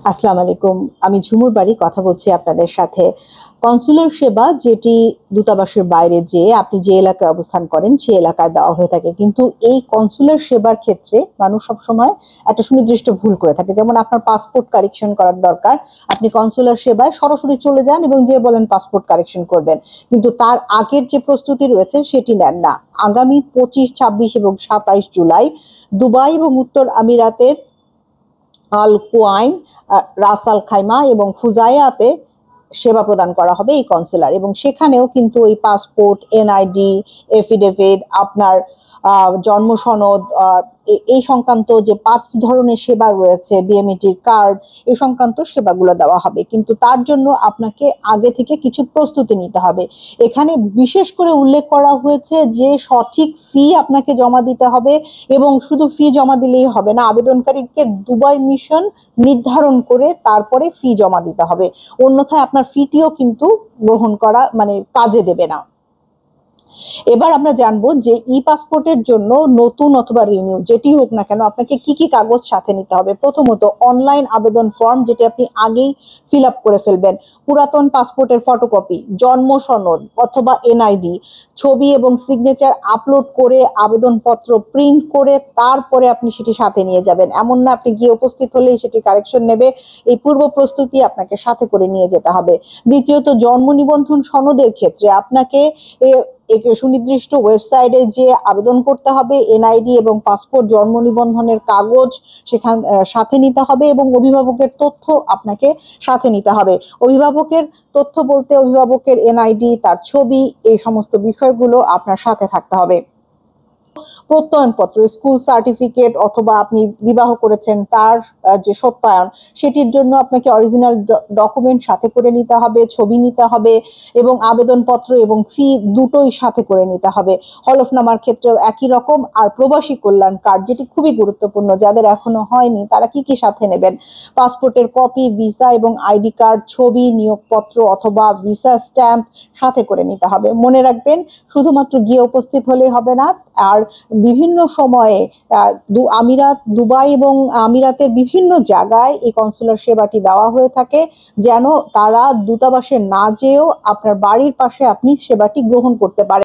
আসসালামু আলাইকুম। আমি ঝুমুর বাড়ি কথা বলছি আপনাদের সাথে। কনসুলার সেবা যেটি দূতাবাসের বাইরে যেয়ে আপনি যে এলাকায় অবস্থান করেন সে এলাকায় দেওয়া হয়ে থাকে। কিন্তু এই কনসুলার সেবার ক্ষেত্রে মানুষ সবসময় একটা সুনির্দিষ্ট ভুল করে থাকে। যেমন আপনার পাসপোর্ট কারেকশন করার দরকার। আপনি কনসুলার সেবায় সরাসরি চলে যান এবং যেয়ে বলেন পাসপোর্ট কারেকশন করবেন। কিন্তু তার আগের যে প্রস্তুতি রয়েছে সেটি নেন না। আগামী ২৫, ২৬ এবং ২৭ জুলাই দুবাই এবং উত্তর আমিরাতের আল কুয়াইন, রাস আল খাইমা এবং ফুজাইয়াতে সেবা প্রদান করা হবে এই কনসুলার, এবং সেখানেও কিন্তু ওই পাসপোর্ট, এনআইডি, এফিডেভিট, আপনার জন্ম সনদ, এই সংক্রান্ত যে ৫ ধরনের সেবা রয়েছে, বিএমইটির কার্ড, এই সংক্রান্ত সেবাগুলো দেওয়া হবে। কিন্তু তার জন্য আপনাকে আগে থেকে কিছু প্রস্তুতি নিতে হবে। এখানে বিশেষ করে উল্লেখ করা হয়েছে যে সঠিক ফি আপনাকে জমা দিতে হবে, এবং শুধু ফি জমা দিলেই হবে না, আবেদনকারীকে দুবাই মিশন নির্ধারণ করে তারপরে ফি জমা দিতে হবে। অন্যথায় আপনার ফিটিও কিন্তু গ্রহণ করা মানে কাজে দেবে না। এবার আমরা জানবো যে ই পাসপোর্টের জন্য নতুন অথবা রিনিউ যেটি হোক না কেন আপনাকে কি কি কাগজ সাথে নিতে হবে। প্রথমত অনলাইন আবেদন ফর্ম, যেটি আপনি আগেই ফিল আপ করে ফেলবেন, পুরাতন পাসপোর্টের ফটোকপি, জন্ম সনদ অথবা এনআইডি, ছবি এবং সিগনেচার আপলোড করে আবেদনপত্র প্রিন্ট করে তারপরে আপনি সেটি সাথে নিয়ে যাবেন। এমন না আপনি গিয়ে উপস্থিত হলেই সেটি কারেকশন নেবে। এই পূর্ব প্রস্তুতি আপনাকে সাথে করে নিয়ে যেতে হবে। দ্বিতীয়ত জন্ম নিবন্ধন সনদের ক্ষেত্রে আপনাকে সুনির্দিষ্ট ওয়েবসাইটে যে আবেদন করতে হবে, এনআইডি এবং পাসপোর্ট জন্ম নিবন্ধনের কাগজ সেখান সাথে নিতে হবে, এবং অভিভাবকের তথ্য আপনাকে সাথে নিতে হবে। অভিভাবকের তথ্য বলতে অভিভাবকের এনআইডি, তার ছবি, এই সমস্ত বিষয়গুলো আপনার সাথে থাকতে হবে। প্রত্যয়নপত্র, স্কুল সার্টিফিকেট অথবা আপনি বিবাহ করেছেন তার যে সত্যায়ন, সেটির জন্য আপনাকে অরিজিনাল ডকুমেন্ট সাথে করে নিতে হবে, ছবি নিতে হবে, এবং আবেদনপত্র এবং ফি দুটোই সাথে করে নিতে হবে। হলফনামার ক্ষেত্রেও একই রকম। আর প্রবাসী কল্যাণ কার্ড, যেটি খুবই গুরুত্বপূর্ণ, যাদের এখনো হয়নি তারা কি কি সাথে নেবেন? পাসপোর্টের কপি, ভিসা এবং আইডি কার্ড, ছবি, নিয়োগপত্র অথবা ভিসা স্ট্যাম্প সাথে করে নিতে হবে। মনে রাখবেন, শুধুমাত্র গিয়ে উপস্থিত হলেই হবে না, আর বিভিন্ন সময়ে আমিরাত, দুবাই এবং আমিরাতের বিভিন্ন জায়গায় এই কনসুলার সেবাটি দেওয়া হয়ে থাকে, যেন তারা দূতাবাসে না যেয়েও আপনার বাড়ির পাশে আপনি সেবাটি গ্রহণ করতে পারেন।